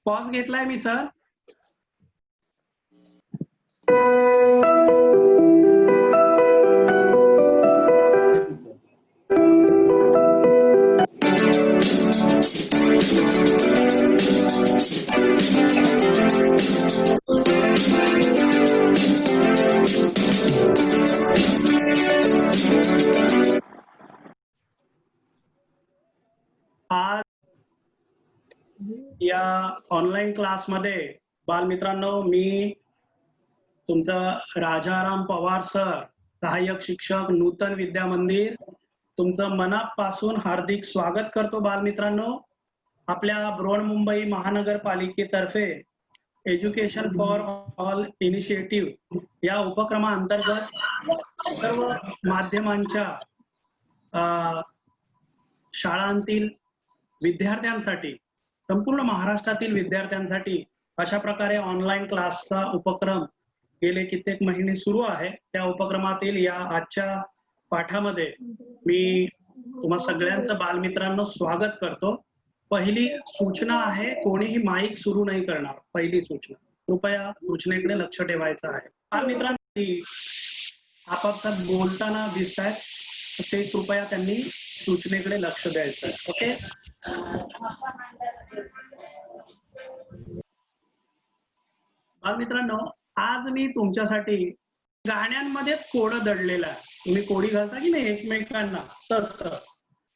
Pause घेतलाय मी sir. आज या ऑनलाईन क्लासमध्ये बालमित्रांनो मी तुमचा राजाराम पवार सर, सहाय्यक शिक्षक, नूतन विद्या मंदिर, तुमचं मनापासून हार्दिक स्वागत करतो. बालमित्रांनो, आपल्या बृहन्मुंबई महानगरपालिकेतर्फे एज्युकेशन फॉर ऑल इनिशिएटिव्ह या उपक्रमाअंतर्गत सर्व माध्यमांच्या शाळांतील विद्यार्थ्यांसाठी, संपूर्ण महाराष्ट्रातील विद्यार्थ्यांसाठी अशा प्रकारे ऑनलाईन क्लासचा उपक्रम गेले कित्येक महिने सुरू आहे. त्या उपक्रमातील या आजच्या पाठामध्ये मी तुम्हा सगळ्यांचं बालमित्रांनो स्वागत करतो. पहिली सूचना आहे, कोणीही माईक सुरू नाही करणार. पहिली सूचना, कृपया सूचनेकडे लक्ष ठेवायचं आहे. बालमित्रांनी आपापसात बोलताना दिसत आहेत, ते कृपया त्यांनी सूचनेकडे लक्ष द्यायचं आहे. ओके. बालमित्रांनो, आज मी तुमच्यासाठी गाण्यांमध्येच कोडं दडलेलं आहे. तुम्ही कोडी घालता की नाही एकमेकांना, तसं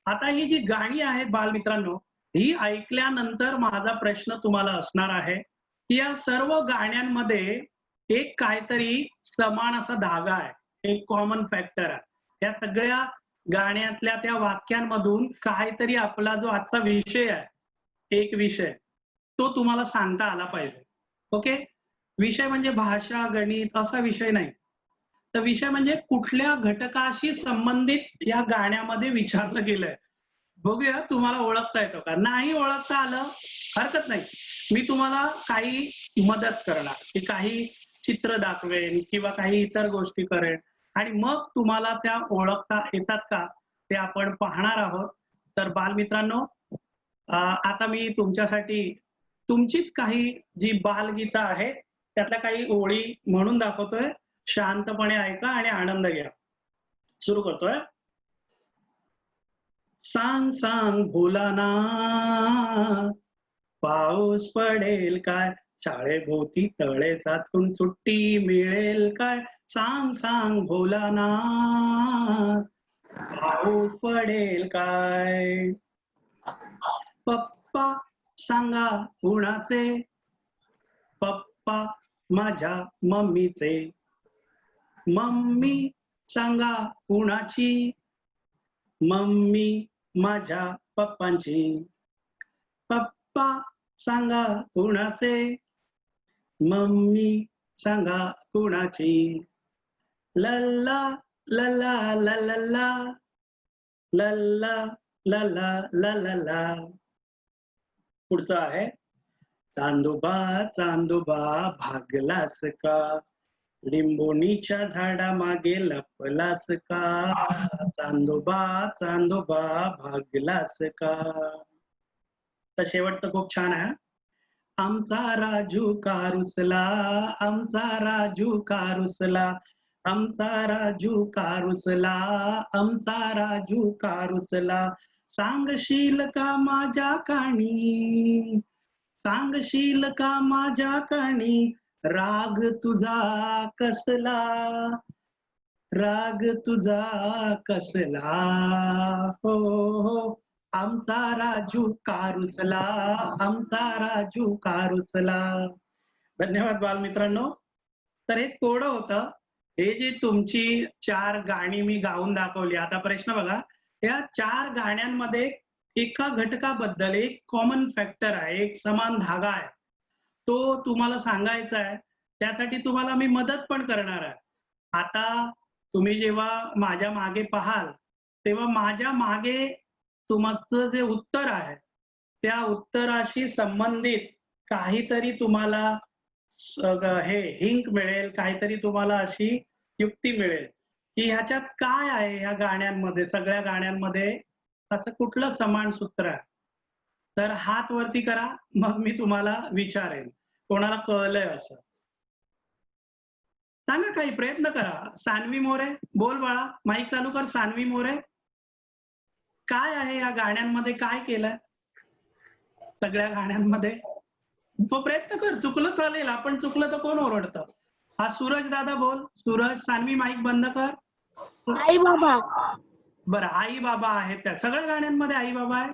आता ही जी गाणी आहेत बालमित्रांनो, ही ऐकल्यानंतर माझा प्रश्न तुम्हाला असणार आहे की या सर्व गाण्यांमध्ये एक काहीतरी समान असा धागा आहे, एक कॉमन फॅक्टर आहे. या सगळ्या गाण्यातल्या त्या वाक्यांमधून काहीतरी आपला जो आजचा विषय आहे, एक विषय, तो तुम्हाला सांगता आला पाहिजे. ओके. विषय म्हणजे भाषा, गणित असा विषय नाही, तर विषय म्हणजे कुठल्या घटकाशी संबंधित या गाण्यामध्ये विचारलं गेलंय. बघूया तुम्हाला ओळखता येतो का. नाही ओळखता आलं हरकत नाही, मी तुम्हाला काही मदत करणार, की काही चित्र दाखवेन किंवा काही इतर गोष्टी करेन आणि मग तुम्हाला त्या ओळखता येतात का ते आपण पाहणार आहोत. तर बालमित्रांनो, आता मी तुमच्यासाठी तुमचीच काही जी बालगीतं आहे त्यातल्या काही ओळी म्हणून दाखवतोय. शांतपणे ऐका आणि आनंद घ्या. सुरू करतोय. सांग सांग भोलानाथ, पाऊस पडेल काय, शाळेभोवती तळे साचून सुट्टी मिळेल काय. सांग सांग भोलानाथ, पाऊस पडेल काय. पप्पा सांगा कुणाचे, पप्पा माझ्या मम्मीचे. मम्मी सांगा कुणाची, मम्मी माझ्या पप्पांची. पप्पा सांगा कुणाचे, मम्मी सांगा कुणाची. लल्ला लल्ला लल्ला लल्ला लल्ला लल्ला. पुढचं आहे. चांदोबा चांदोबा भागलास का, लिंबोणीच्या झाडा मागे लपलास का. चांदोबा चांदोबा भागलास का. तर शेवटचं खूप छान आहे. आमचा राजू कारुसला, आमचा राजू कारुसला, आमचा राजू कारुसला, आमचा राजू कारुसला. सांगशील का माझ्या काणी, सांगशील का माझ्या काणी, राग तुझा कसला, राग तुझा कसला. हो हो, आमचा राजू कारुसला, आमचा राजू कारुसला. धन्यवाद बालमित्रांनो. तर हे कोडं होतं. हे जी तुमची 4 गाणी मी गाऊन दाखवली. आता प्रश्न बघा, या 4 गाण्यांमध्ये एका घटकाबद्दल एक कॉमन फॅक्टर आहे, एक समान धागा आहे, तो तुम्हाला सांगायचा आहे. त्यासाठी तुम्हाला मी मदत पण करणार आहे. आता तुम्ही जेव्हा माझ्या मागे पाहाल तेव्हा माझ्या मागे तुमचं जे उत्तर आहे त्या उत्तराशी संबंधित काहीतरी तुम्हाला हे हिंट मिळेल, काहीतरी तुम्हाला अशी युक्ती मिळेल की ह्याच्यात काय आहे. ह्या गाण्यांमध्ये, सगळ्या गाण्यांमध्ये असं कुठलं समान सूत्र आहे. तर हात वरती करा, मग मी तुम्हाला विचारेन कोणाला कळलंय असं. सांगा, काही प्रयत्न करा. सान्वी मोरे, बोल बाळा, माईक चालू कर. सान्वी मोरे, काय आहे या गाण्यांमध्ये, काय केलंय सगळ्या गाण्यांमध्ये? प्रयत्न कर, चुकलं चालेल, आपण चुकलं तर कोण ओरडतं. हा सूरज दादा बोल. सूरज, सान्वी माईक बंद कर. आई बाबा. बरं, आई बाबा आहेत त्या सगळ्या गाण्यांमध्ये, आई बाबा आहे.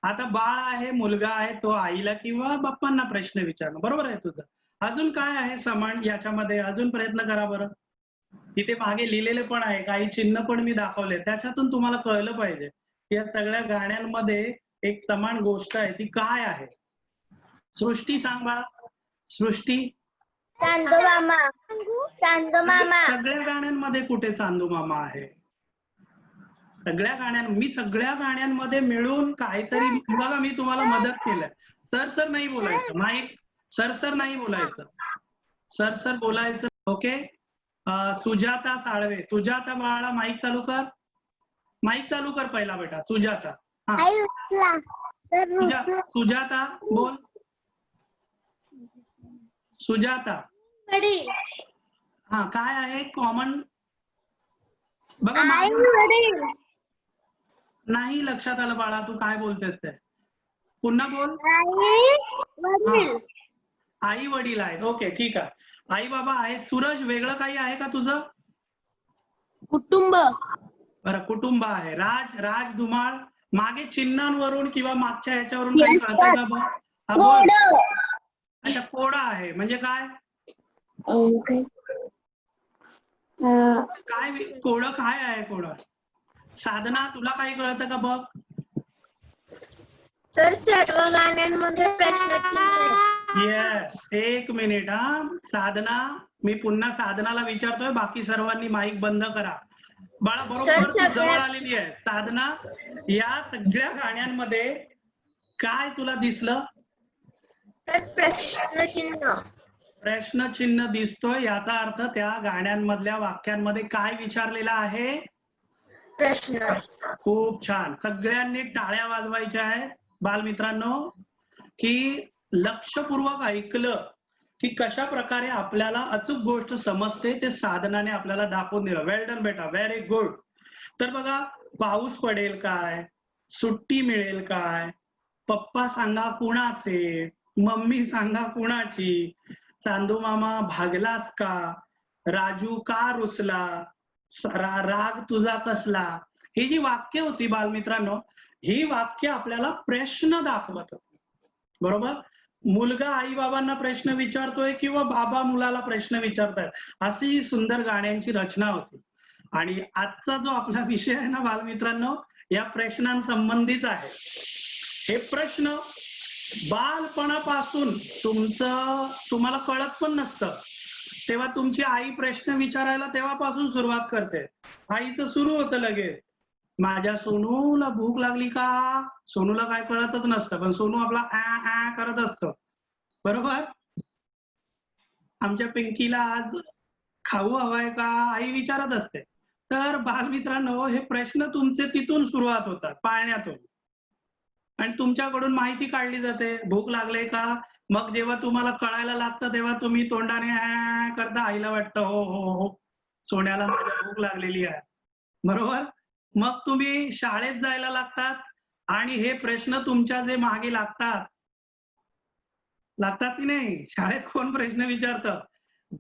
आता बाळ आहे, मुलगा आहे, तो आईला किंवा बाप्पांना प्रश्न विचारणं, बरोबर आहे तुझं. अजून काय आहे समान याच्यामध्ये, अजून प्रयत्न करा बरं. तिथे मागे लिहिलेले पण आहे, काही चिन्ह पण मी दाखवले, त्याच्यातून तुम्हाला कळलं पाहिजे या सगळ्या गाण्यांमध्ये एक समान गोष्ट आहे, ती काय आहे. सृष्टी सांग बाळा. सृष्टी, चांदो मामा. चांदो मामा. सगळ्या गाण्यांमध्ये कुठे चांदू मामा आहे? सगळ्या मी सगळ्या गाण्यांमध्ये मिळून काहीतरी, बघा मी तुम्हाला मदत केलंय. सर नाही बोलायचं, माईक सर नाही बोलायचं, सर बोलायचं. ओके. सुजाता साळवे, सुजाता बाळा माईक चालू कर. माईक चालू कर पहिला बेटा. सुजाता, हा सुजाता बोल. सुजाता, हा काय आहे कॉमन? बघा नाही लक्षात आलं बाळा, तू काय बोलतेस ते पुन्हा बोल. आई वडील आहेत, ओके ठीक आहे. आई बाबा आहेत. सूरज, वेगळं काही आहे का तुझं? कुटुंब. बरं, कुटुंब आहे. राज धुमाळ, मागे चिन्हांवरून किंवा मागच्या ह्याच्यावरून काही कळतंय का बघ? अच्छा, कोडा आहे म्हणजे काय? काय कोडं काय आहे कोडं? साधना, तुला काही कळतं का बघ? सर, सर्व गाण्यांमध्ये प्रश्नचिन्ह. येस, एक मिनिट हा. साधना, मी पुन्हा साधनाला विचारतोय, बाकी सर्वांनी माईक बंद करा. बाळा बरोबर जवळ आलेली आहे. साधना, या सगळ्या गाण्यांमध्ये काय तुला दिसलं? सर, प्रश्नचिन्ह. प्रश्नचिन्ह दिसतोय, याचा अर्थ त्या गाण्यांमधल्या वाक्यांमध्ये काय विचारलेला आहे? प्रश्न. खूप छान. सगळ्यांनी टाळ्या वाजवायच्या आहेत बालमित्रांनो, की लक्षपूर्वक ऐकलं की कशा प्रकारे आपल्याला अचूक गोष्ट समजते, ते साधनाने आपल्याला दाखवून दिलं. वेल डन बेटा, व्हेरी गुड. तर बघा, पाऊस पडेल काय, सुट्टी मिळेल काय, पप्पा सांगा कुणाचे, मम्मी सांगा कुणाची, चांदू मामा भागलास का, राजू का रुसला, राग तुझा कसला, ही जी वाक्य होती बालमित्रांनो, ही वाक्य आपल्याला प्रश्न दाखवत होती, बरोबर. मुलगा आई बाबांना प्रश्न विचारतोय किंवा बाबा मुलाला प्रश्न विचारतायत, अशी सुंदर गाण्यांची रचना होती. आणि आजचा जो आपला विषय आहे ना बालमित्रांनो, या प्रश्नांसंबंधीच आहे. हे प्रश्न बालपणापासून तुम्हाला कळत पण नसतं, तेव्हा तुमची आई प्रश्न विचारायला तेव्हापासून सुरुवात करते. आईचं सुरू होतं लगेच, माझ्या सोनूला भूक लागली का. सोनूला काय कळतच नसतं, पण सोनू आपला आ करत असतो, बरोबर. आमच्या पिंकीला आज खाऊ हवाय का, आई विचारत असते. तर बालमित्रांनो, हे प्रश्न तुमचे तिथून सुरुवात होतात, पाळण्यातून. आणि तुमच्याकडून माहिती काढली जाते, भूक लागले का. मग जेव्हा तुम्हाला कळायला लागतं तेव्हा तुम्ही तोंडाने करता, आईला वाटतं हो हो हो सोन्याला माझ्या भूक लागलेली आहे, बरोबर. मग तुम्ही शाळेत जायला लागतात आणि हे प्रश्न तुमच्या जे मागे लागतात की नाही. शाळेत कोण प्रश्न विचारतं?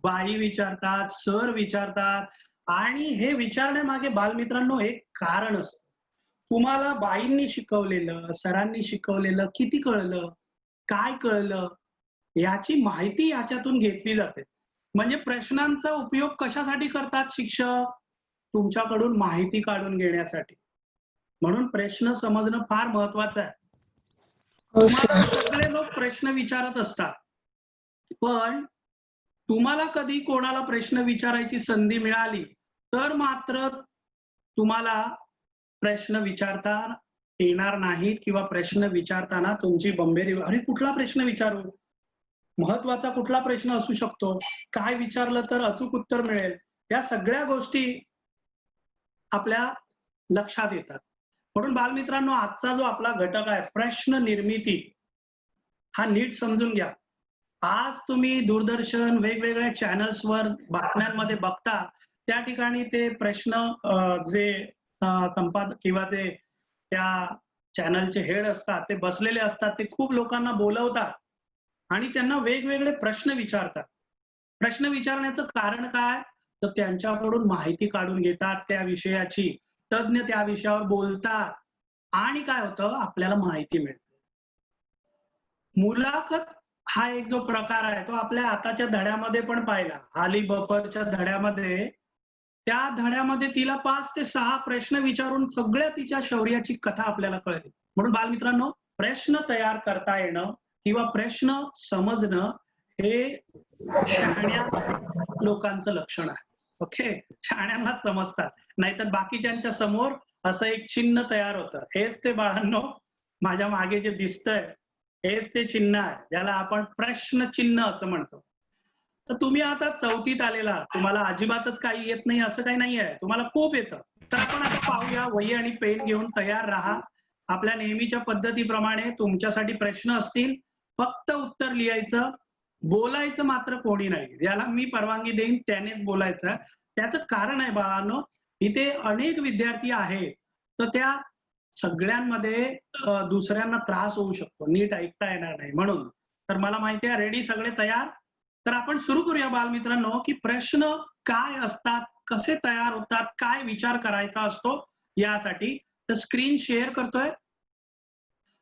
बाई विचारतात, सर विचारतात. आणि हे विचारण्यामागे बालमित्रांनो एक कारण असतं. तुम्हाला बाईंनी शिकवलेलं, सरांनी शिकवलेलं किती कळलं, काय कळलं, याची माहिती याच्यातून घेतली जाते. म्हणजे प्रश्नांचा उपयोग कशासाठी करतात शिक्षक? तुमच्याकडून माहिती काढून घेण्यासाठी. म्हणून प्रश्न समजणं फार महत्वाचं आहे. तुम्हाला सगळे लोक प्रश्न विचारत असतात, पण तुम्हाला कधी कोणाला प्रश्न विचारायची संधी मिळाली तर मात्र तुम्हाला प्रश्न विचारता येणार नाहीत, किंवा प्रश्न विचारताना तुमची बंबेरी, अरे कुठला प्रश्न विचारू, महत्वाचा कुठला प्रश्न असू शकतो, काय विचारलं तर अचूक उत्तर मिळेल, या सगळ्या गोष्टी आपल्या लक्षात येतात. म्हणून बालमित्रांनो, आजचा जो आपला घटक आहे प्रश्न निर्मिती, हा नीट समजून घ्या. आज तुम्ही दूरदर्शन वेगवेगळ्या चॅनल्सवर बातम्यांमध्ये बघता, त्या ठिकाणी ते प्रश्न जे संपादक किंवा ते त्या चॅनलचे हेड असतात ते बसलेले असतात, ते खूप लोकांना बोलवतात आणि त्यांना वेगवेगळे प्रश्न विचारतात. प्रश्न विचारण्याचं कारण काय? तर त्यांच्याकडून माहिती काढून घेतात त्या विषयाची, तज्ञ त्या विषयावर बोलतात आणि काय होतं, आपल्याला माहिती मिळते. मुलाखत हा एक जो प्रकार आहे तो आपल्या आताच्या धड्यामध्ये पण पाहिला. आली बफरच्या धड्यामध्ये, त्या धड्यामध्ये तिला 5 ते 6 प्रश्न विचारून सगळ्या तिच्या शौर्याची कथा आपल्याला कळली. म्हणून बालमित्रांनो, प्रश्न तयार करता येणं किंवा प्रश्न समजणं हे शहाण्या लोकांचं लक्षण आहे. ओके, शहाण्यांनाच समजतात, नाहीतर बाकीच्यांच्या समोर असं एक चिन्ह तयार होतं. हेच ते बाळांनो, माझ्या मागे जे दिसतंय हेच ते चिन्ह आहे, ज्याला आपण प्रश्न चिन्ह असं म्हणतो. तर तुम्ही आता 4थीत आलेला, तुम्हाला अजिबातच काही येत नाही असं काही नाही आहे, तुम्हाला खूप येतं. तर आपण आता पाहूया, वही आणि पेन घेऊन तयार राहा. आपल्या नेहमीच्या पद्धतीप्रमाणे तुमच्यासाठी प्रश्न असतील, फक्त उत्तर लिहायचं, बोलायचं मात्र कोणी नाही. ज्याला मी परवानगी देईन त्यानेच बोलायचं. त्याचं कारण आहे बाळांनो, इथे अनेक विद्यार्थी आहेत, तर त्या सगळ्यांमध्ये दुसऱ्यांना त्रास होऊ शकतो, नीट ऐकता येणार नाही म्हणून. तर मला माहिती आहे रेडी सगळे तयार. तर आपण सुरू करूया बालमित्रांनो, की प्रश्न काय असतात, कसे तयार होतात, काय विचार करायचा असतो यासाठी. तर स्क्रीन शेअर करतोय,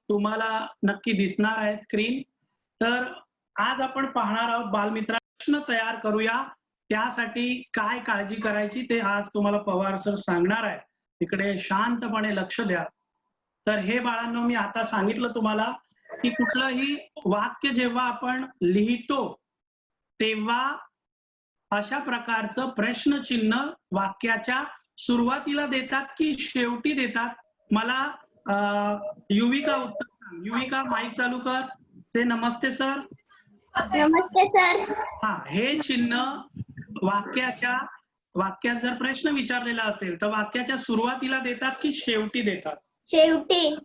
तुम्हाला नक्की दिसणार आहे स्क्रीन. तर आज आपण पाहणार आहोत बालमित्र, प्रश्न तयार करूया. त्यासाठी काय काळजी करायची ते आज तुम्हाला पवार सर सांगणार आहे. तिकडे शांतपणे लक्ष द्या. तर हे बाळांनो, मी आता सांगितलं तुम्हाला की कुठलंही वाक्य जेव्हा आपण लिहितो तेव्हा अशा प्रकारचं प्रश्नचिन्ह वाक्याच्या सुरुवातीला देतात की शेवटी देतात. मला युविका उत्तर सांग. युविका, माईक चालू कर. ते नमस्ते सर. नमस्ते सर. हा, हे चिन्ह वाक्यात जर प्रश्न विचारलेला असेल तर वाक्याच्या सुरुवातीला देतात की शेवटी देतात? शेवटी.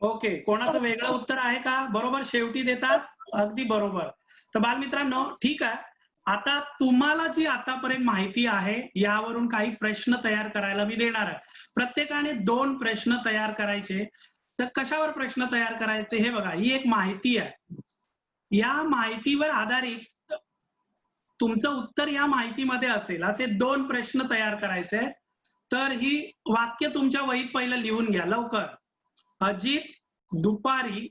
ओके, कोणाचं वेगळं उत्तर आहे का? बरोबर, शेवटी देतात. अगदी बरोबर. तर बालमित्रांनो, ठीक आहे. आता तुम्हाला जी आतापर्यंत माहिती आहे यावरून काही प्रश्न तयार करायला मी देणार आहे. प्रत्येकाने 2 प्रश्न तयार करायचे. तर कशावर प्रश्न तयार करायचे हे बघा, ही एक माहिती आहे. या माहितीवर आधारित तुमचं उत्तर या माहितीमध्ये असेल असे 2 प्रश्न तयार करायचे. तर ही वाक्य तुमच्या वहीत पहिलं लिहून घ्या लवकर. अजित दुपारी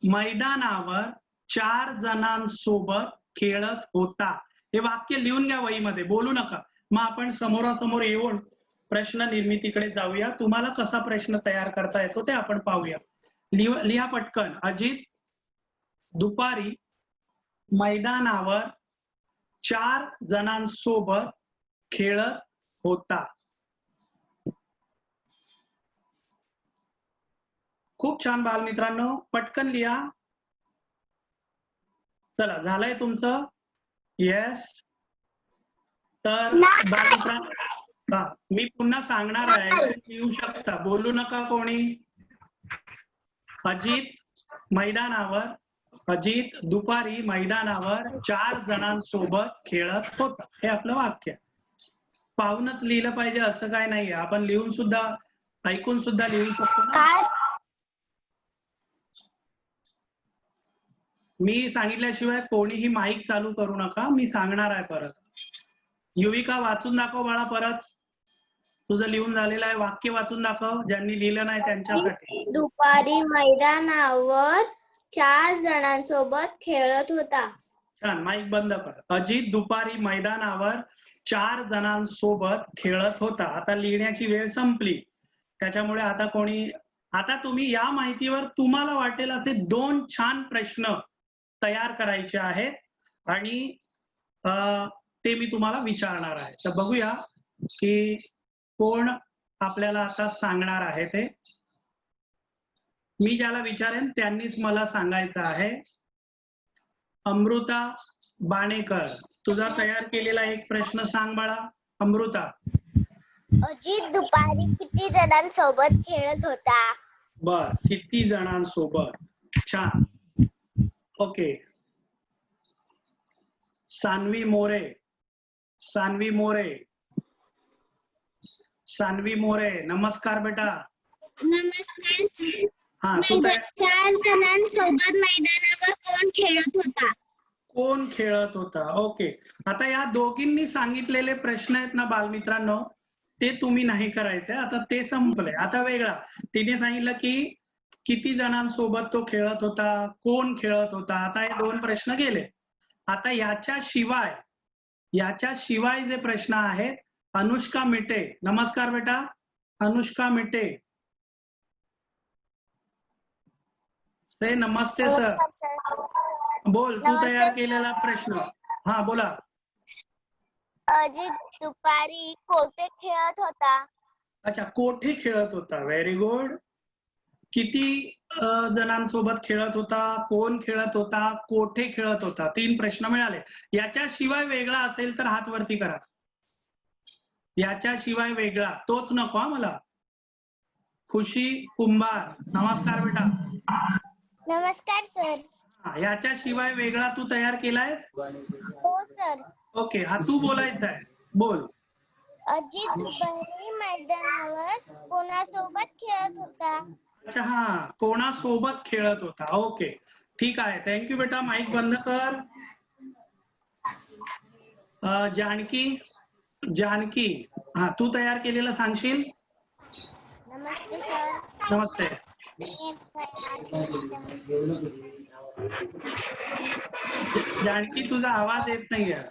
मैदानावर 4 जणांसोबत खेळत होता. हे वाक्य लिहून घ्या वहीमध्ये, बोलू नका. मग आपण समोरासमोर येऊन प्रश्न निर्मितीकडे जाऊया. तुम्हाला कसा प्रश्न तयार करता येतो ते आपण पाहूया. लिहा पटकन. अजित दुपारी मैदानावर 4 जणांसोबत खेळत होता. खूप छान बालमित्रांनो, पटकन लिहा. चला, झालंय तुमचं? येस. तर बालमित्रांनो, मी पुन्हा सांगणार आहे, लिहू शकता, बोलू नका कोणी. अजित दुपारी मैदानावर 4 जणांसोबत खेळत होता. हे आपलं वाक्य. पाहूनच लिहिलं पाहिजे असं काय नाहीये, आपण लिहून सुद्धा, ऐकून सुद्धा लिहू शकतो ना. मी सांगितल्याशिवाय कोणीही माईक चालू करू नका, मी सांगणार आहे परत. युविका, वाचून दाखव बाळा परत. तुझं लिहून झालेलं आहे, वाक्य वाचून दाखव, ज्यांनी लिहिलं नाही त्यांच्यासाठी. दुपारी मैदानावर 4 जणांसोबत खेळत होता. छान, माईक बंद कर. अजित दुपारी मैदानावर 4 जणांसोबत खेळत होता. आता लिहिण्याची वेळ संपली, त्याच्यामुळे आता तुम्ही या माहितीवर तुम्हाला वाटेल असे 2 छान प्रश्न तयार करायचे आहेत आणि ते मी तुम्हाला विचारणार आहे. तर बघूया की कोण आपल्याला आता सांगणार आहे ते. मी ज्याला विचारेन त्यांनीच मला सांगायचं आहे. अमृता बाणेकर, तुझा तयार केलेला एक प्रश्न सांग बाळा. अमृता. अजित दुपारी किती जणांसोबत खेळत होता? बर, किती जणांसोबत. छान. ओके. सान्वी मोरे. सान्वी मोरे. सान्वी मोरे, नमस्कार बेटा. नमस्कार सर. हा, तू काय 4 जणांसोबत मैदानावर कोण खेळत होता? कोण खेळत होता. ओके. आता या दोघींनी सांगितलेले प्रश्न आहेत ना बालमित्रांनो, ते तुम्ही नाही करायचे. आता ते संपले. आता वेगळा. तिने सांगितलं की किती जणांसोबत तो खेळत होता, कोण खेळत होता. आता हे 2 प्रश्न गेले. आता याच्या शिवाय जे प्रश्न आहेत, अनुष्का मिटे. नमस्कार बेटा. अनुष्का मिटे. से नमस्ते सर. बोल, तू तयार केलेला प्रश्न. हा, बोला. अजित दुपारी कोठे खेळत होता? अच्छा, कोठे खेळत होता. Very good. किती जणांसोबत खेळत होता, कोण खेळत होता, कोठे खेळत होता. 3 प्रश्न मिळाले. याच्याशिवाय वेगळा असेल तर हात वरती करा. याच्याशिवाय वेगळा तोच नको हा मला. खुशी कुंभार, नमस्कार बेटा. नमस्कार सर. याच्याशिवाय वेगळा तू तयार केलायस? हो सर. ओके. हा तू बोलायचा आहे. बोल. अजित दुपारी मैदानावर कोणासोबत खेळत होता? अच्छा, हा, कोणासोबत खेळत होता. ओके, ठीक आहे. थँक्यू बेटा. माईक बंद कर. जानकी, हा, तू तयार केलेलं सांगशील? नमस्ते सर. नमस्ते. जानकी, तुझा आवाज येत नाहीये.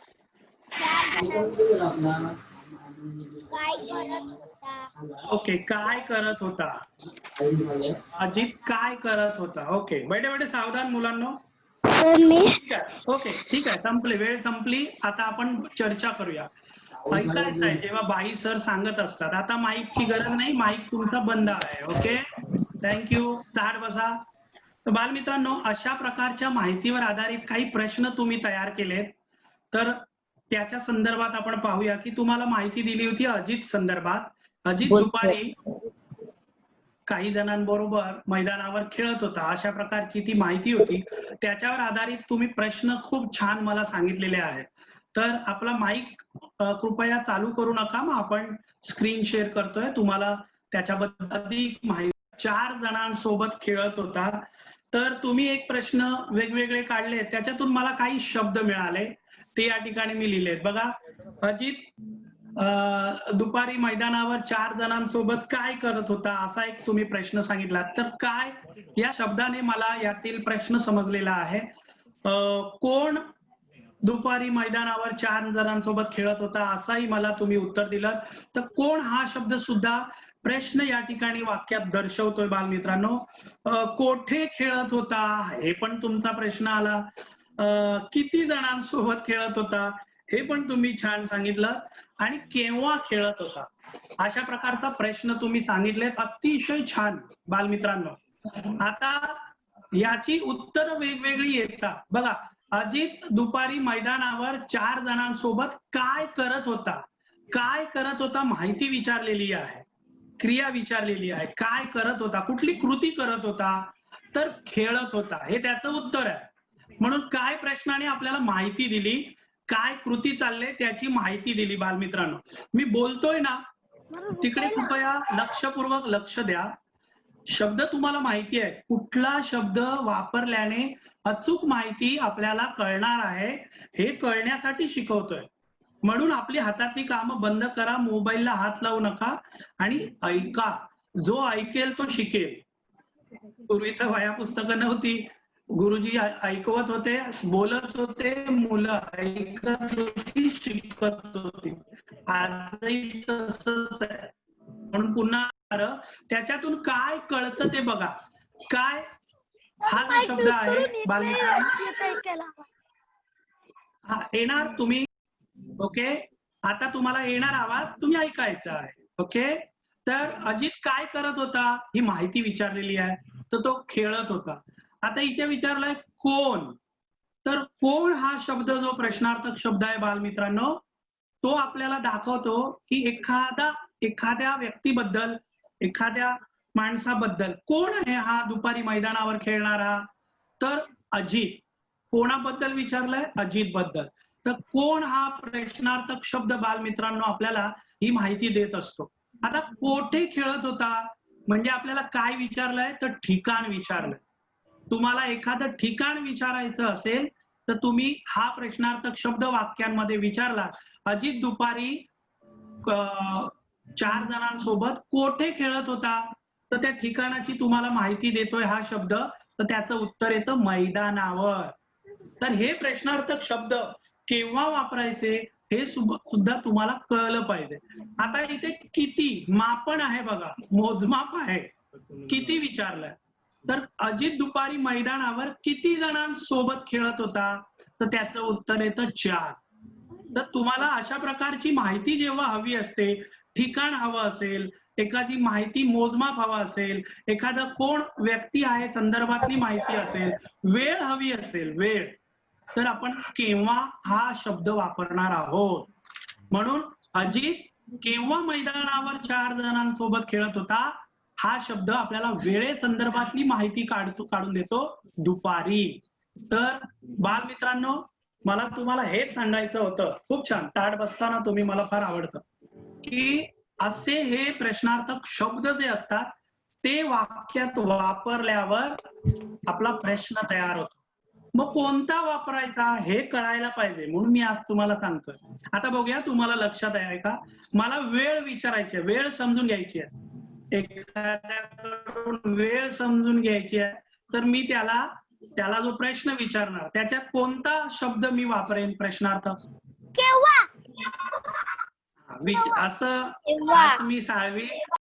काय करत होता? ओके, काय करत होता. अजित काय करत होता. ओके, बैठे बैठे सावधान मुलांनो. ठीक आहे. ओके, ठीक आहे. संपली, वेळ संपली. आता आपण चर्चा करूया. ऐकायचं आहे जेव्हा बाई सर सांगत असतात. आता माईकची गरज नाही, माईक तुमचा बंद आहे. Okay, thank you. स्टार्ट बसा. तर बालमित्रांनो, अशा प्रकारच्या माहितीवर आधारित काही प्रश्न तुम्ही तयार केलेत. तर त्याच्या संदर्भात आपण पाहूया की तुम्हाला माहिती दिली होती अजित संदर्भात. अजित दुपारी काही जणांबरोबर मैदानावर खेळत होता, अशा प्रकारची ती माहिती होती. त्याच्यावर आधारित तुम्ही प्रश्न खूप छान मला सांगितलेले आहेत. तर आपला माईक कृपया चालू करू नका. मग आपण स्क्रीन शेअर करतोय. तुम्हाला त्याच्याबद्दल अधिक माहिती. 4 जणांसोबत खेळत होता. तर तुम्ही एक प्रश्न वेगवेगळे काढले, त्याच्यातून मला काही शब्द मिळाले, ते या ठिकाणी मी लिहिलेत. बघा, अजित दुपारी मैदानावर 4 जणांसोबत काय करत होता, असा एक तुम्ही प्रश्न सांगितला. तर काय या शब्दाने मला यातील प्रश्न समजलेला आहे. कोण दुपारी मैदानावर 4 जणांसोबत खेळत होता, असाही मला तुम्ही उत्तर दिलं. तर कोण हा शब्द सुद्धा प्रश्न या ठिकाणी वाक्यात दर्शवतोय बालमित्रांनो. कोठे खेळत होता, हे पण तुमचा प्रश्न आला. किती जणांसोबत खेळत होता, हे पण तुम्ही छान सांगितलं. आणि केव्हा खेळत होता, अशा प्रकारचा प्रश्न तुम्ही सांगितलेत. अतिशय छान बालमित्रांनो. आता याची उत्तर वेगवेगळी येतात. बघा, अजित दुपारी मैदानावर 4 जणांसोबत काय करत होता. काय करत होता माहिती विचारलेली आहे, क्रिया विचारलेली आहे. काय करत होता, कुठली कृती करत होता, तर खेळत होता, हे त्याचं उत्तर आहे. म्हणून काय प्रश्नाने आपल्याला माहिती दिली, काय कृती चालले त्याची माहिती दिली. बालमित्रांनो, मी बोलतोय ना, तिकडे कृपया लक्षपूर्वक लक्ष द्या. शब्द तुम्हाला माहिती आहे, कुठला शब्द वापरल्याने अचूक माहिती आपल्याला कळणार आहे, हे कळण्यासाठी शिकवतोय. म्हणून आपली हातातली कामं बंद करा, मोबाईलला हात लावू नका आणि ऐका. जो ऐकेल तो शिकेल. पूर्वी तर वह्या पुस्तकं नव्हती, गुरुजी ऐकवत होते, बोलत होते, मुलं ऐकत होती, शिकत होती. आजही तसंच आहे. म्हणून पुन्हा त्याच्यातून काय कळतं ते बघा. काय हा जो शब्द आहे बालमित्रांनो, हा येणार तुम्ही. ओके, आता तुम्हाला येणार आवाज, तुम्ही ऐकायचा आहे. ओके, तर अजित काय करत होता, ही माहिती विचारलेली आहे. तर तो खेळत होता. आता इथे विचारलंय कोण. तर कोण हा शब्द जो प्रश्नार्थक शब्द आहे बालमित्रांनो, तो आपल्याला दाखवतो की एखादा एखाद्या व्यक्तीबद्दल, एखाद्या माणसाबद्दल, कोण आहे हा दुपारी मैदानावर खेळणारा? तर अजित. कोणाबद्दल विचारलंय? अजित बद्दल. तर कोण हा प्रश्नार्थक शब्द बालमित्रांनो आपल्याला ही माहिती देत असतो. आता कोठे खेळत होता म्हणजे आपल्याला काय विचारलंय? तर ठिकाण विचारलंय. तुम्हाला एखादं ठिकाण विचारायचं असेल तर तुम्ही हा प्रश्नार्थक शब्द वाक्यांमध्ये विचारला. अजित दुपारी 4 जणांसोबत कोठे खेळत होता? तर त्या ठिकाणाची तुम्हाला माहिती देतोय हा शब्द, तर त्याचं उत्तर येतं मैदानावर. तर हे प्रश्नार्थक शब्द केव्हा वापरायचे हे सुद्धा तुम्हाला कळलं पाहिजे. आता इथे किती मापन आहे बघा, मोजमाप आहे. किती विचारलंय? तर अजित दुपारी मैदानावर किती जणांसोबत खेळत होता? तर त्याचं उत्तर येतं 4. तर तुम्हाला अशा प्रकारची माहिती जेव्हा हवी असते, ठिकाण हवं असेल, एखादी माहिती मोजमाप हवा असेल, एखादा कोण व्यक्ती आहे संदर्भातली माहिती असेल, वेळ हवी असेल, वेळ, तर आपण केव्हा हा शब्द वापरणार आहोत. म्हणून अजित केव्हा मैदानावर 4 जणांसोबत खेळत होता हा शब्द आपल्याला वेळेसंदर्भातली माहिती काढून देतो दुपारी. तर बालमित्रांनो, मला तुम्हाला हेच सांगायचं होतं. खूप छान ताठ बसताना तुम्ही मला फार आवडतं की असे हे प्रश्नार्थक शब्द जे असतात ते वाक्यात वापरल्यावर आपला प्रश्न तयार होतो. मग कोणता वापरायचा हे कळायला पाहिजे, म्हणून मी आज तुम्हाला सांगतोय. आता बघूया तुम्हाला लक्षात आहे का? मला वेळ विचारायची आहे, वेळ समजून घ्यायची आहे. एखाद्याकडून वेळ समजून घ्यायची आहे, तर मी त्याला जो प्रश्न विचारणार त्याच्यात कोणता शब्द मी वापरेन प्रश्नार्थक? केव्हा? असं अस्मी साळवी,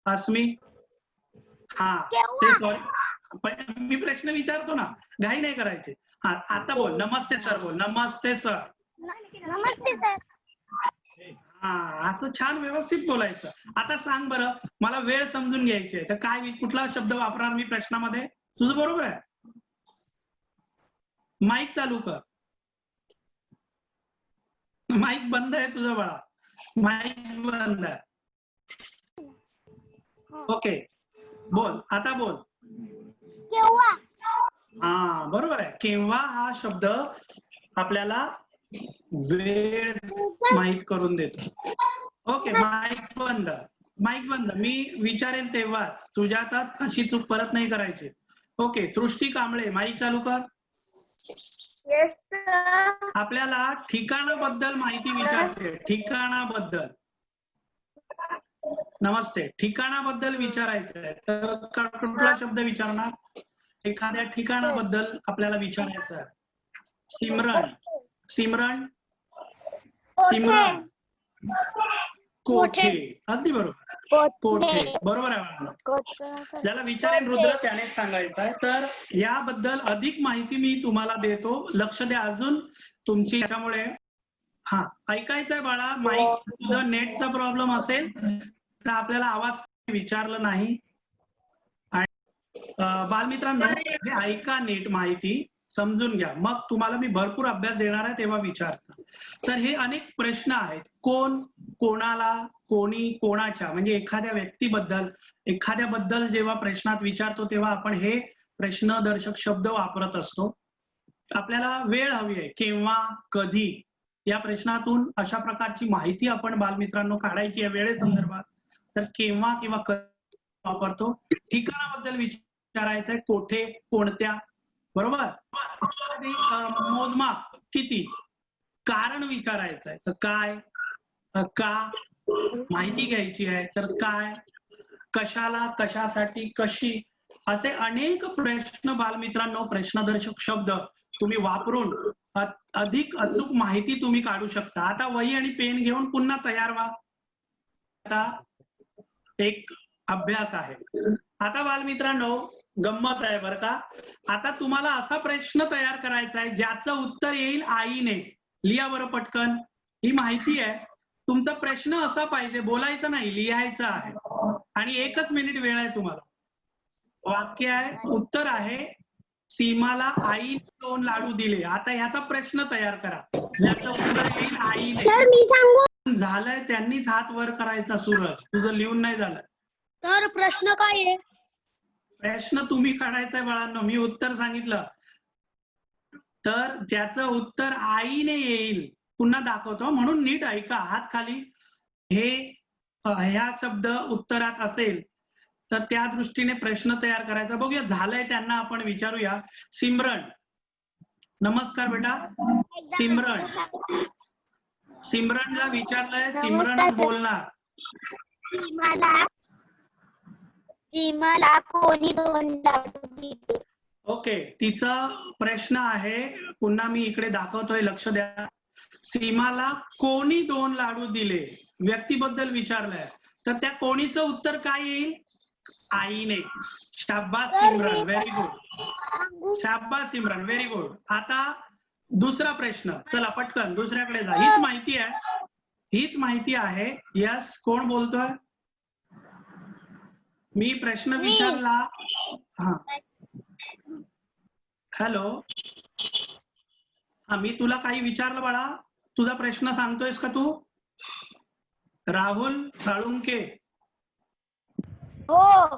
अस्मी. हा ते सॉरी, मी प्रश्न विचारतो ना, घाई नाही करायची. हा आता बोल, नमस्ते सर बोल, नमस्ते सर. नमस्ते सर. हा असं छान व्यवस्थित बोलायचं. आता सांग बरं, मला वेळ समजून घ्यायची आहे, तर काय कुठला शब्द वापरणार मी प्रश्नामध्ये? तुझं बरोबर आहे. माईक चालू कर. माईक बंद आहे तुझं बाळा, माईक बंद आहे. ओके बोल, आता बोल. केव्हा? हा बरोबर आहे. केव्हा हा शब्द आपल्याला वेळ माहित करून देतो. ओके माईक बंद, माईक बंद. मी विचारेल तेव्हाच. सुजाता अशी चूक परत नाही करायची. ओके सृष्टी कांबळे, माईक चालू कर. Yes sir. आपल्याला ठिकाणाबद्दल माहिती विचारायची. ठिकाणाबद्दल, नमस्ते, ठिकाणाबद्दल विचारायचं आहे, तर कुठला शब्द विचारणार? एखाद्या ठिकाणाबद्दल आपल्याला विचारायचं आहे. सिमरन, सिमरन, सिमरन, कोठे. अगदी बरोबर, कोठे. बरोबर आहे. ज्याला विचारेन रुद्र त्यानेच सांगायचं आहे. तर याबद्दल अधिक माहिती मी तुम्हाला देतो. लक्ष द्या अजून तुमची याच्यामुळे. हा ऐकायचंय बाळा. माईक तुझं नेटचा प्रॉब्लेम असेल तर आपल्याला आवाज विचारलं नाही. बालमित्रांनो हे ऐका, नीट माहिती समजून घ्या, मग तुम्हाला मी भरपूर अभ्यास देणार आहे तेव्हा विचारता. तर हे अनेक प्रश्न आहेत. कोण, कोणाला, कोणी, कोणाच्या, म्हणजे एखाद्या व्यक्तीबद्दल, एखाद्याबद्दल जेव्हा प्रश्नात विचारतो तेव्हा आपण हे प्रश्नदर्शक शब्द वापरत असतो. आपल्याला वेळ हवी आहे, केव्हा, कधी. या प्रश्नातून अशा प्रकारची माहिती आपण बालमित्रांनो काढायची आहे वेळेसंदर्भात. तर केव्हा किंवा कधी वापरतो. ठिकाणाबद्दल विचारायचंय, कोठे, कोणत्या. बरोबर. मोजमाप किती. कारण विचारायचंय तर काय, का. माहिती घ्यायची आहे तर काय, कशाला, कशासाठी, कशी. असे अनेक प्रश्न बालमित्रांनो, प्रश्नदर्शक शब्द तुम्ही वापरून अधिक अचूक माहिती तुम्ही काढू शकता. आता वही आणि पेन घेऊन पुन्हा तयार व्हा. आता एक अभ्यास आहे. आता बालमित्रांनो गंमत आहे बरं का. आता तुम्हाला असा प्रश्न तयार करायचा आहे ज्याचं उत्तर येईल आईने. लिहा बरं पटकन. ही माहिती आहे. तुमचा प्रश्न असा पाहिजे, बोलायचं नाही, लिहायचं आहे. आणि 1च मिनिट वेळ आहे तुम्हाला. वाक्य आहे, उत्तर आहे, सीमाला आईने 2 लाडू दिले. आता ह्याचा प्रश्न तयार करा ज्याचं उत्तर येईल आईने. झालंय त्यांनीच हात वर करायचा सूरज, तुझं लिहून नाही झालं. तर प्रश्न काय आहे? प्रश्न तुम्ही काढायचाय बाळांनो, मी उत्तर सांगितलं. तर ज्याचं उत्तर आईने येईल, पुन्हा दाखवतो म्हणून नीट ऐका. हात खाली. हे ह्या शब्द उत्तरात असेल तर त्या दृष्टीने प्रश्न तयार करायचा. बघूया झालंय त्यांना आपण विचारूया. सिमरन, नमस्कार बेटा. सिमरन, सिमरनला विचारलंय, सिमरनच बोलणार. मला कोणी 2 लाडू दिले? ओके, तिचा प्रश्न आहे, पुन्हा मी इकडे दाखवतोय, लक्ष द्या. सीमाला कोणी 2 लाडू दिले, व्यक्तीबद्दल विचारलंय, तर त्या कोणीचं उत्तर काय येईल? आईने. शाबास सिमरन, व्हेरी गुड. शाबास सिमरन, व्हेरी गुड. आता दुसरा प्रश्न, चला पटकन दुसऱ्याकडे जा. हीच माहिती आहे, हीच माहिती आहे. यस, कोण बोलतोय? मी प्रश्न विचारला. हा, हॅलो. हा, मी तुला काही विचारलं बाळा, तुझा प्रश्न सांगतोयस का तू? राहुल साळुंके, हो.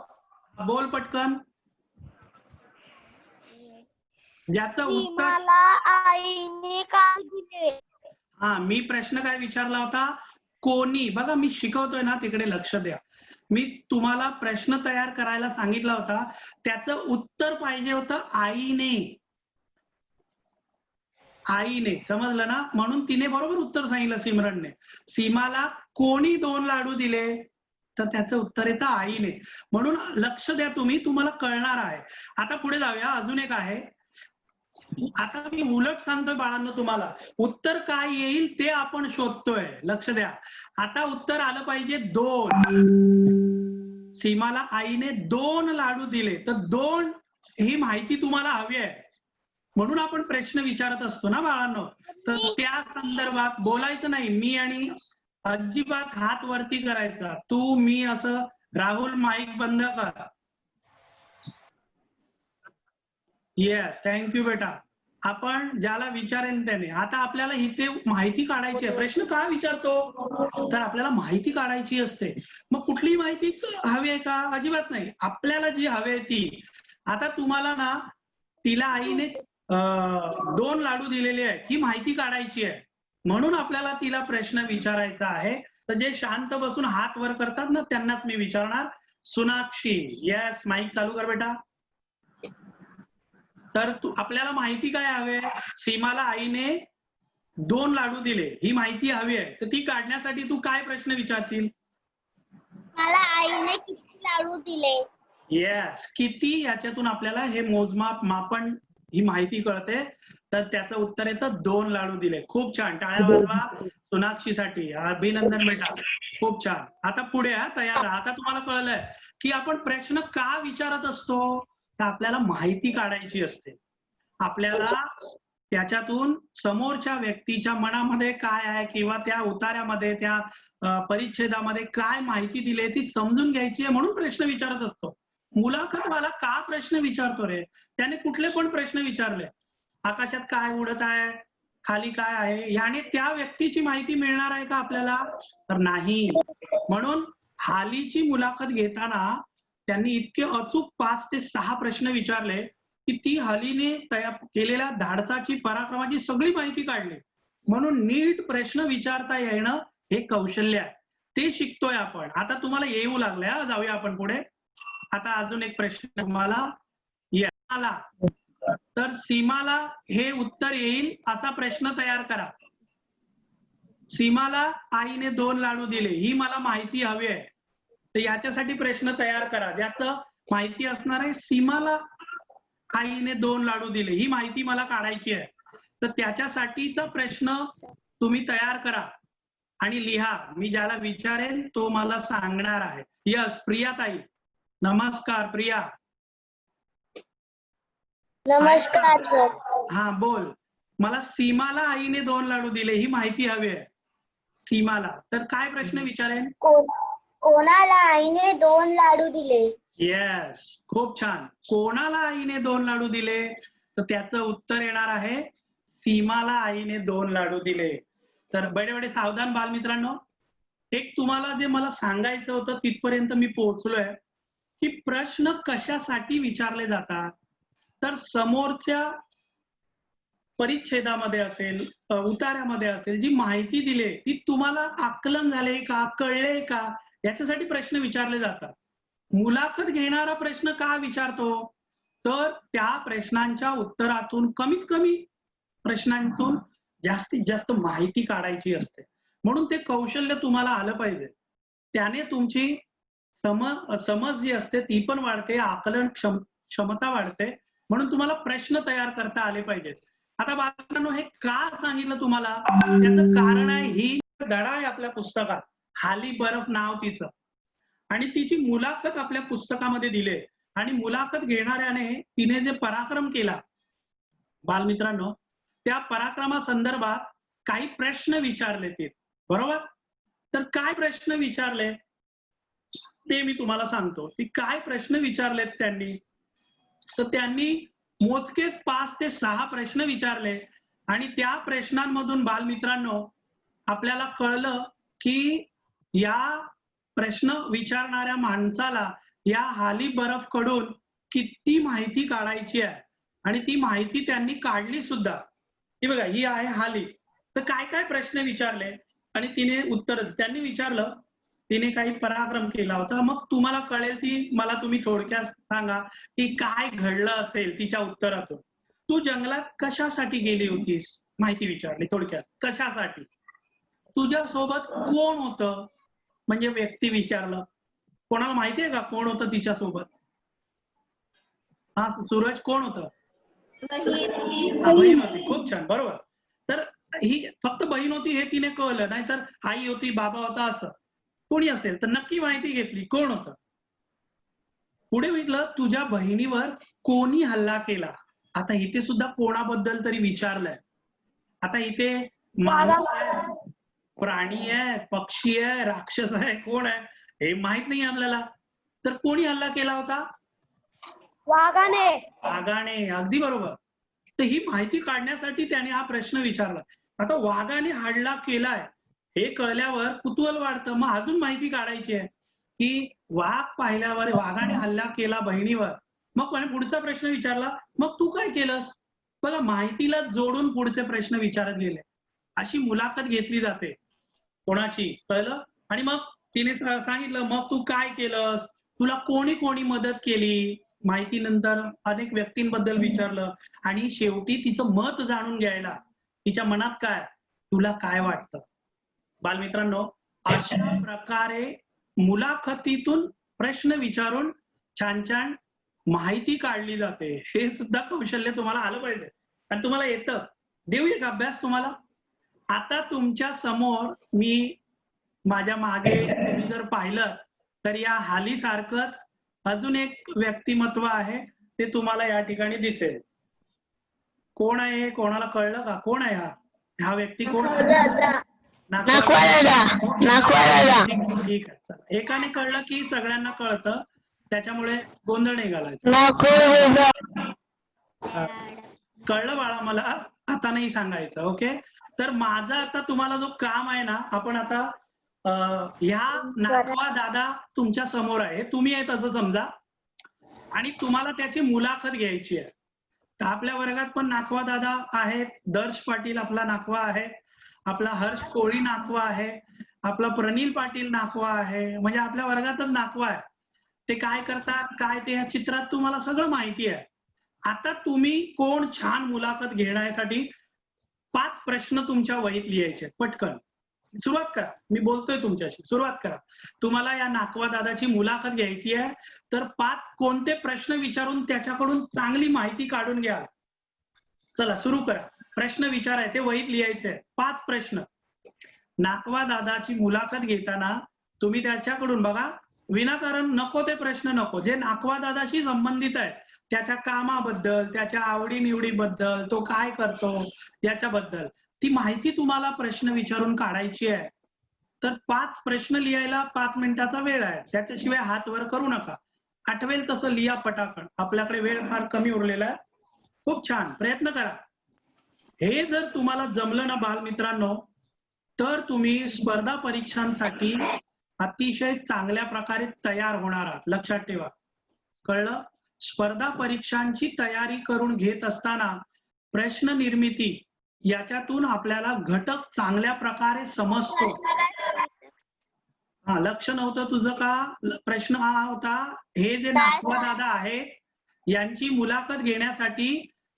बोल पटकन. ज्याचं उत्तर, मला आईने काय दिले? हा, मी प्रश्न काय विचारला होता? कोणी. बघा मी शिकवतोय ना, तिकडे लक्ष द्या. मी तुम्हाला प्रश्न तयार करायला सांगितला होता, त्याचं उत्तर पाहिजे होतं आईने. आईने, समजलं ना? म्हणून तिने बरोबर उत्तर सांगितलं सिमरनने. सीमाला कोणी 2 लाडू दिले, तर त्याचं उत्तर येतं आईने. म्हणून लक्ष द्या तुम्ही, तुम्हाला कळणार आहे. आता पुढे जाऊया. अजून एक आहे. आता मी उलट सांगतोय बाळांनो तुम्हाला, उत्तर काय येईल ते आपण शोधतोय. लक्ष द्या. आता उत्तर आलं पाहिजे 2. सीमाला आईने 2 लाडू दिले, तर 2 ही माहिती तुम्हाला हवी आहे, म्हणून आपण प्रश्न विचारत असतो ना बाळांनो. तर त्या संदर्भात बोलायचं नाही, मी आणि अजिबात हात वरती करायचा, तू मी असं. राहुल माईक बंद कर. येस, थँक्यू बेटा. आपण ज्याला विचारेन त्याने. आता आपल्याला इथे माहिती काढायची आहे. प्रश्न का विचारतो, तर आपल्याला माहिती काढायची असते. मग कुठली माहिती हवी आहे का? अजिबात नाही, आपल्याला जी हवी आहे ती. आता तुम्हाला ना, तिला आईने 2 लाडू दिलेले आहेत, ही माहिती काढायची आहे, म्हणून आपल्याला तिला प्रश्न विचारायचा आहे. तर जे शांत बसून हात वर करतात ना, त्यांनाच मी विचारणार. सोनाक्षी, येस, माईक चालू कर बेटा. तर आपल्याला माहिती काय हवे? सीमाला आईने 2 लाडू दिले, ही माहिती हवी आहे. तर ती काढण्यासाठी तू काय प्रश्न विचारतील? मला आईने किती लाडू दिले? येस, किती, याच्यातून आपल्याला हे मोजमाप, मापन, ही माहिती कळते. तर त्याचं उत्तर येतं 2 लाडू दिले. खूप छान, टाळ्या वाजवा सोनाक्षीसाठी. अभिनंदन बेटा, खूप छान. आता पुढे तयार राहा. आता तुम्हाला कळलंय की आपण प्रश्न का विचारत असतो, तर आपल्याला माहिती काढायची असते. आपल्याला त्याच्यातून समोरच्या व्यक्तीच्या मनामध्ये काय आहे, किंवा त्या उतार्यामध्ये, त्या परिच्छेदामध्ये काय माहिती दिली ती समजून घ्यायची आहे, म्हणून प्रश्न विचारत असतो. मुलाखतवाला का प्रश्न विचारतो रे? त्याने कुठले पण प्रश्न विचारले, आकाशात काय उडत आहे, खाली काय आहे, याने त्या व्यक्तीची माहिती मिळणार आहे का आपल्याला? तर नाही. म्हणून हालीची मुलाखत घेताना त्यांनी इतके अचूक 5 ते 6 प्रश्न विचारले की ती हलीने तयार केलेल्या धाडसाची, पराक्रमाची सगळी माहिती काढली. म्हणून नीट प्रश्न विचारता येणं हे कौशल्य आहे, ते शिकतोय आपण. आता तुम्हाला येऊ लागल्या. जाऊया आपण पुढे. आता अजून एक प्रश्न तुम्हाला आला, तर सीमाला हे उत्तर येईल असा प्रश्न तयार करा. सीमाला आईने 2 लाडू दिले, ही मला माहिती हवी आहे, तर याच्यासाठी प्रश्न तयार करा ज्याचं माहिती असणार आहे. सीमाला आईने 2 लाडू दिले, ही माहिती मला काढायची आहे, तर त्याच्यासाठीचा प्रश्न तुम्ही तयार करा आणि लिहा. मी ज्याला विचारेन तो मला सांगणार आहे. यस, प्रिया ताई, नमस्कार. प्रिया, नमस्कार सर. हा बोल. मला सीमाला आईने 2 लाडू दिले ही माहिती हवी आहे. सीमाला, तर काय प्रश्न विचारेन? कोणाला आईने 2 लाडू दिले? येस, खूप छान. कोणाला आईने 2 लाडू दिले, तर त्याचं उत्तर येणार आहे सीमाला आईने 2 लाडू दिले. तर बडे बडे सावधान बालमित्रांनो, एक तुम्हाला जे मला सांगायचं होतं तिथपर्यंत मी पोहोचलोय, की प्रश्न कशासाठी विचारले जातात. तर समोरच्या परिच्छेदामध्ये असेल, उतार्यामध्ये असेल, जी माहिती दिली ती तुम्हाला आकलन झाले का, कळले का, याच्यासाठी प्रश्न विचारले जातात. मुलाखत घेणारा प्रश्न का विचारतो, तर त्या प्रश्नांच्या उत्तरातून कमीत कमी प्रश्नांतून जास्तीत जास्त माहिती काढायची असते. म्हणून ते कौशल्य तुम्हाला आलं पाहिजे. त्याने तुमची समज जी असते ती पण वाढते, आकलन क्षमता वाढते. म्हणून तुम्हाला प्रश्न तयार करता आले पाहिजेत. आता बालकांनो, हे का सांगितलं तुम्हाला, त्याचं कारण आहे, ही धडा आहे आपल्या पुस्तकात, खाली बर्फ नाव तिचं, आणि तिची मुलाखत आपल्या पुस्तकामध्ये दिली. आणि मुलाखत घेणाऱ्याने तिने जे पराक्रम केला बालमित्रांनो, त्या पराक्रमासंदर्भात काही प्रश्न विचारले ते, बरोबर. तर काय प्रश्न विचारले ते मी तुम्हाला सांगतो. ती काय प्रश्न विचारलेत त्यांनी. तर त्यांनी मोजकेच 5 ते 6 प्रश्न विचारले आणि त्या प्रश्नांमधून बालमित्रांनो आपल्याला कळलं की या प्रश्न विचारणाऱ्या माणसाला या हाली बर्फ कडून किती माहिती काढायची आहे आणि ती माहिती त्यांनी काढली सुद्धा. ही बघा, ही आहे हाली. तर काय काय प्रश्न विचारले आणि तिने उत्तर, त्यांनी विचारलं, तिने काही पराक्रम केला होता, मग तुम्हाला कळेल ती, मला तुम्ही थोडक्यात सांगा की काय घडलं असेल तिच्या उत्तरातून. तू जंगलात कशासाठी गेली होतीस, माहिती विचारली थोडक्यात, कशासाठी. तुझ्या सोबत कोण होतं, म्हणजे व्यक्ती विचारलं. कोणाला माहिती आहे का कोण होतं तिच्या सोबत. हा सूरज, कोण होतं. बहीण होती. खूप छान, बरोबर. तर ही फक्त बहीण होती हे तिने कळलं, नाही तर आई होती, बाबा होता, असं कोणी असेल तर नक्की माहिती घेतली कोण होतं. पुढे म्हटलं, तुझ्या बहिणीवर कोणी हल्ला केला. आता इथे सुद्धा कोणाबद्दल तरी विचारलंय. आता इथे माणूस आहे, प्राणी आहे, पक्षी आहे, राक्षस आहे, कोण आहे हे माहित नाही आपल्याला. तर कोणी हल्ला केला होता. वाघाने. वाघाने, अगदी बरोबर. तर ही माहिती काढण्यासाठी त्याने हा प्रश्न विचारला. आता वाघाने हल्ला केलाय हे कळल्यावर कुतूहल वाढतं, मग अजून माहिती काढायची आहे की वाघ पाहिल्यावर, वाघाने हल्ला केला बहिणीवर, मग पुढचा प्रश्न विचारला, मग तू काय केलंस. बघा, माहितीला जोडून पुढचे प्रश्न विचारत गेले. अशी मुलाखत घेतली जाते कोणाची, कळलं. आणि मग तिने सांगितलं, मग तू काय केलंस, तुला कोणी कोणी मदत केली. माहितीनंतर अनेक व्यक्तींबद्दल विचारलं आणि शेवटी तिचं मत जाणून घ्यायला, तिच्या मनात काय, तुला काय वाटतं. बालमित्रांनो, अशा प्रकारे मुलाखतीतून प्रश्न विचारून छान छान माहिती काढली जाते. हे सुद्धा कौशल्य तुम्हाला आलं पाहिजे आणि तुम्हाला येतं. देऊ एक अभ्यास तुम्हाला. आता तुमच्या समोर मी, माझ्या मागे तुम्ही जर पाहिलं तर या हाली सारखंच अजून एक व्यक्तिमत्व आहे, ते तुम्हाला या ठिकाणी दिसेल. कोण आहे, कोणाला कळलं का, कोण आहे हा व्यक्ती, कोण आहे. ठीक आहे, चला. एकाने कळलं की सगळ्यांना कळतं, त्याच्यामुळे गोंधळ नाही घालायचा. कळलं बाळा, मला आता नाही सांगायचं. ओके. तर माझा आता तुम्हाला जो काम आहे ना, आपण आता ह्या नाखवा दादा तुमच्या समोर आहे, तुम्ही आहे तसं समजा, आणि तुम्हाला त्याची मुलाखत घ्यायची आहे. तर आपल्या वर्गात पण नाखवा दादा आहेत. दर्श पाटील आपला नाखवा आहे, आपला हर्ष कोळी नाखवा आहे, आपला प्रनिल पाटील नाखवा आहे. म्हणजे आपल्या वर्गातच नाखवा आहे. ते काय करतात, काय ते या चित्रात तुम्हाला सगळं माहिती आहे. आता तुम्ही कोण छान मुलाखत घेण्यासाठी 5 प्रश्न तुमच्या वहीत लिहायचे. पटकन सुरुवात करा. मी बोलतोय तुमच्याशी, सुरुवात करा. तुम्हाला या नाखवा दादाची मुलाखत घ्यायची आहे, तर 5 कोणते प्रश्न विचारून त्याच्याकडून चांगली माहिती काढून घ्या. चला सुरू करा. प्रश्न विचारायचे, वहीत लिहायचे 5 प्रश्न. नाखवा दादाची मुलाखत घेताना तुम्ही त्याच्याकडून बघा, विनाकारण नको ते प्रश्न नको, जे नाखवा दादाशी संबंधित आहे, त्याच्या कामाबद्दल, त्याच्या आवडीनिवडीबद्दल, तो काय करतो याच्याबद्दल ती माहिती तुम्हाला प्रश्न विचारून काढायची आहे. तर 5 प्रश्न लिहायला 5 मिनिटाचा वेळ आहे. त्याच्याशिवाय हात वर करू नका. आठवेल तसं लिहा पटाखट. आपल्याकडे वेळ फार कमी उरलेला आहे. खूप छान प्रयत्न करा. हे जर तुम्हाला जमलं ना बालमित्रांनो, तर तुम्ही स्पर्धा परीक्षांसाठी अतिशय चांगल्या प्रकारे तयार होणार आहात. लक्षात ठेवा. कळलं? स्पर्धा परीक्षांची तयारी करून घेत असताना प्रश्न निर्मिती याच्यातून आपल्याला घटक चांगल्या प्रकारे समजतो. हा, लक्ष नव्हतं तुझं का? प्रश्न हा होता, हे जे नाखवा दादा आहे यांची मुलाखत घेण्यासाठी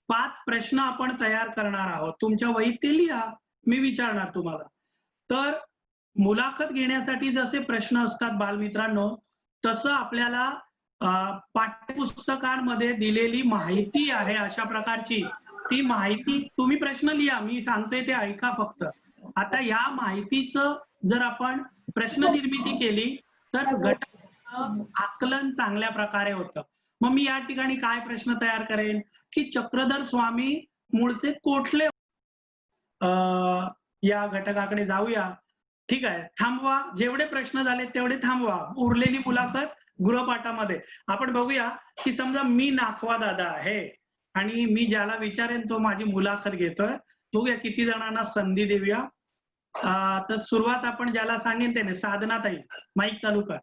5 प्रश्न आपण तयार करणार आहोत. तुमच्या वहीत ते लिहा, मी विचारणार तुम्हाला. तर मुलाखत घेण्यासाठी जसे प्रश्न असतात बालमित्रांनो, तसं आपल्याला पाठ्यपुस्तकांमध्ये दिलेली माहिती आहे अशा प्रकारची, ती माहिती तुम्ही प्रश्न लिहा, मी सांगतोय ते ऐका फक्त. आता या माहितीचं जर आपण प्रश्न निर्मिती केली तर गटाचं आकलन चांगल्या प्रकारे होतं. मग मी या ठिकाणी काय प्रश्न तयार करेन की चक्रधर स्वामी मूळचे कोठले, या घटकाकडे जाऊया. ठीक आहे, थांबवा. जेवढे प्रश्न झाले तेवढे थांबवा. उरलेली मुलाखत गृहपाठामध्ये आपण बघूया की समजा मी नाखवा दादा आहे आणि मी ज्याला विचारेन तो माझी मुलाखत घेतोय. बघूया किती जणांना संधी देऊया. तर सुरुवात आपण ज्याला सांगेन त्याने, साधनाताई माईक चालू कर.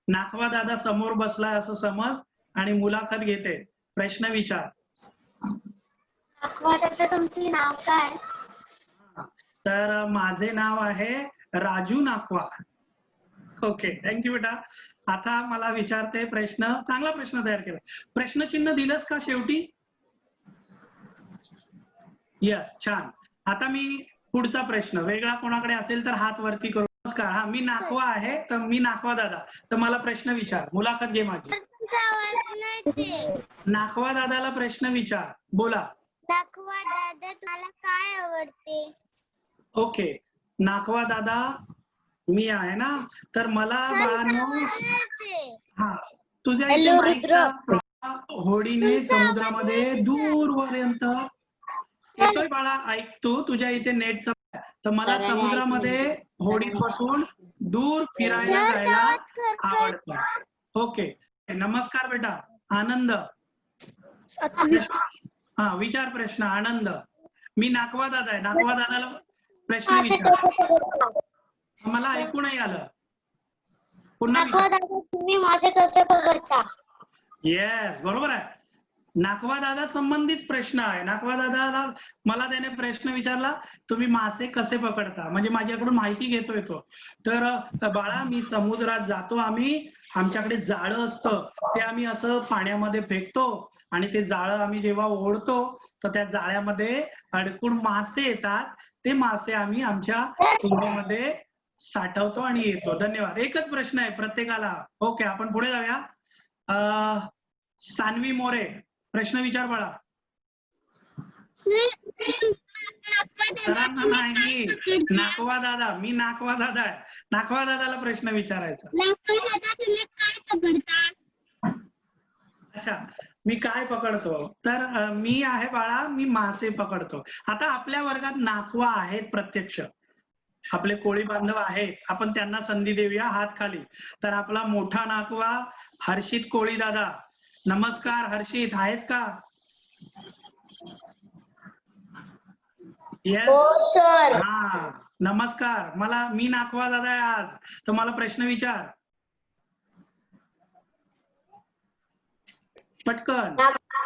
नाखवा दादा समोर बसलाय असं समज आणि मुलाखत घेते. प्रश्न विचार. नाखवा दादा, तुमचे नाव काय? तर माझे नाव आहे राजू नाखवा. ओके, थँक्यू बेटा. आता मला विचारते प्रश्न. चांगला प्रश्न तयार केला. प्रश्नचिन्ह दिलंस का शेवटी? यस, छान. आता मी पुढचा प्रश्न वेगळा कोणाकडे असेल तर हात वरती करू. नमस्कार, हा मी नाखवा आहे, तर मी नाखवा दादा, तर मला प्रश्न विचार. मुलाखत घे माझी. नाखवा दादाला प्रश्न विचार, बोला. नाखवा दादा, तुम्हाला काय आवडते? ओके, नाखवा दादा मी आहे ना, तर मला हा तुझ्या इथे माईकचा होडीने समुद्रामध्ये दूरपर्यंत येतोय बाळा, ऐकतो. तुझ्या इथे नेटचा, तर मला समुद्रामध्ये होडीत बसून दूर फिरायला जायला आवडतं. ओके, नमस्कार बेटा. आनंद, हा विचार प्रश्न. आनंद, मी नाखवा दादा आहे. नाखवा दादाला प्रश्न विचार. मला ऐकू नाही आलं. पुन्हा तुम्ही मासे कसे पकडता? येस, बरोबर आहे. नाखवा दादा संबंधित प्रश्न आहे. नाखवा दादाला मला त्याने प्रश्न विचारला, तुम्ही मासे कसे पकडता, म्हणजे माझ्याकडून माहिती घेतोय तो. तर बाळा, मी समुद्रात जातो, आमच्याकडे जाळं असतं, ते आम्ही असं पाण्यामध्ये फेकतो आणि ते जाळं आम्ही जेव्हा ओढतो तर त्या जाळ्यामध्ये अडकून मासे येतात. ते मासे आम्ही आमच्या कुंडीमध्ये साठवतो आणि येतो. धन्यवाद. एकच प्रश्न आहे प्रत्येकाला. ओके, आपण पुढे जाऊया. सान्वी मोरे, प्रश्न विचार बाळा. सरांना नाही, नाखवा दादा. मी नाखवा दादा आहे. नाखवा दादाला प्रश्न विचारायचा. अच्छा, मी काय पकडतो? तर मी आहे बाळा, मी मासे पकडतो. आता आपल्या वर्गात नाखवा आहेत प्रत्यक्ष, आपले कोळी बांधव आहेत. आपण त्यांना संधी देऊया. हात खाली. तर आपला मोठा नाखवा हर्षित कोळी दादा. नमस्कार हर्षित, आहेस का? Yes sir. हा, नमस्कार. मी नाखवा दादा आहे आज, तर मला प्रश्न विचार पटकन.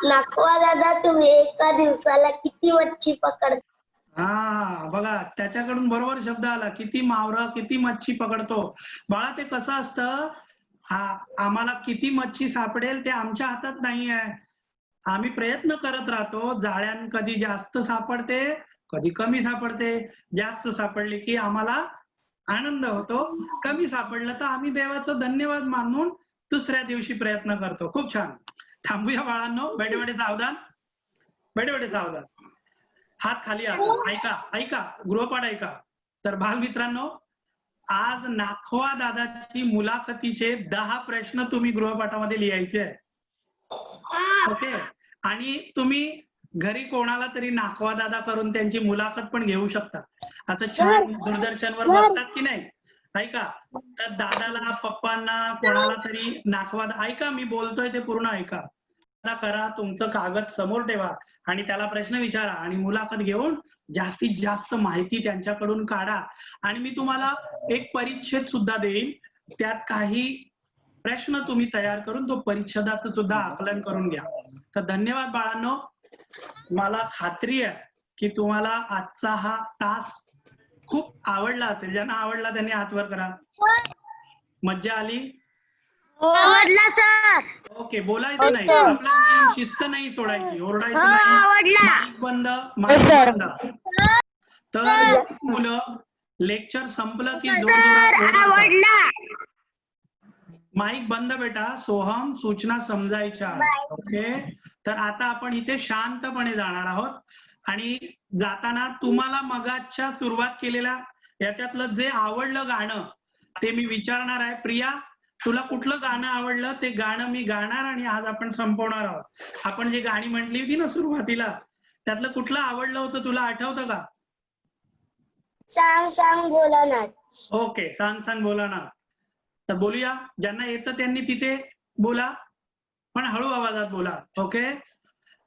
नाखवा दादा, तुम्ही एका दिवसाला किती मच्छी पकडता? हा बघा, त्याच्याकडून बरोबर शब्द आला. किती मावरं, किती मच्छी पकडतो. बाळा, ते कसं असतं, आम्हाला किती मच्छी सापडेल ते आमच्या हातात नाहीये. आम्ही प्रयत्न करत राहतो. जाळ्यान कधी जास्त सापडते, कधी कमी सापडते. जास्त सापडली की आम्हाला आनंद होतो, कमी सापडलं तर आम्ही देवाचं धन्यवाद मानून दुसऱ्या दिवशी प्रयत्न करतो. खूप छान. थांबूया बाळांनो. बेटे बेटे सावधान, बेटे बेटे सावधान. हात खाली. ऐका, गृहपाठ ऐका. तर बालमित्रांनो, आज नाखवा दादाची मुलाखतीचे 10 प्रश्न तुम्ही गृहपाठामध्ये लिहायचे आहे. ओके, आणि तुम्ही घरी कोणाला तरी नाखवा दादा करून त्यांची मुलाखत पण घेऊ शकता. असं छान दूरदर्शनवर बसतात की नाही, ऐका. तर दादाला, पप्पांना, कोणाला तरी नाखवा, ऐका मी बोलतोय ते पूर्ण ऐका. करा, तुमचं कागद समोर ठेवा आणि त्याला प्रश्न विचारा आणि मुलाखत घेऊन जास्तीत जास्त माहिती त्यांच्याकडून काढा. आणि मी तुम्हाला एक परिच्छेद सुद्धा देईन, त्यात काही प्रश्न तुम्ही तयार करून तो परिच्छेदाचं सुद्धा आकलन करून घ्या. तर धन्यवाद बाळांनो. मला खात्री आहे की तुम्हाला आजचा हा तास खूप आवडला असेल. ज्यांना आवडला त्यांनी हात वर करा. मज्जा आली? आवडला सर. ओके, बोलायचं नाही. आपला नियम शिस्त नाही सोडायची, ओरडायचं नाही. आवडला. माईक बंद, माईक बंद. तर मुलं, लेक्चर संपलं की जोरजोरात आवडला. माईक बंद बेटा. सोहम, सूचना समजायच्या. ओके, तर आता आपण इथे शांतपणे जाणार आहोत आणि जाताना तुम्हाला मगाच्या सुरुवात केलेल्या याच्यातलं जे आवडलं गाणं ते मी विचारणार आहे. प्रिया, तुला कुठलं गाणं आवडलं ते गाणं मी गाणार आणि आज आपण संपवणार आहोत. आपण जे गाणी म्हटली होती ना सुरुवातीला, त्यातलं कुठलं आवडलं होतं तुला आठवतं का? सांग सांग भोलानाथ. ओके, सांग सांग बोला ना. तर बोलूया. ज्यांना येतं त्यांनी तिथे बोला, पण हळू आवाजात बोला. ओके.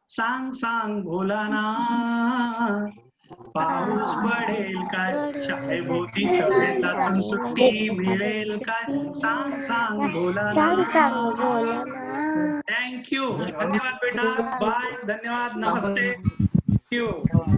सांग सांग भोलानाथ, पाऊस पडेल काय, शाळेभोवती तळेतातून सुट्टी मिळेल काय, सांग सांग भोलानाथ. थँक्यू. धन्यवाद बेटा. बाय. धन्यवाद. नमस्ते. थँक्यू.